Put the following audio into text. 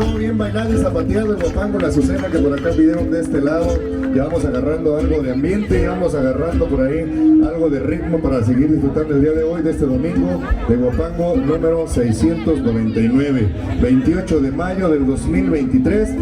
todo bien bailado y zapateado el guapango, la Azucena que por acá pidieron de este lado. Ya vamos agarrando algo de ambiente, ya vamos agarrando por ahí algo de ritmo para seguir disfrutando el día de hoy, de este domingo, de guapango número 699, 28 de mayo del 2023.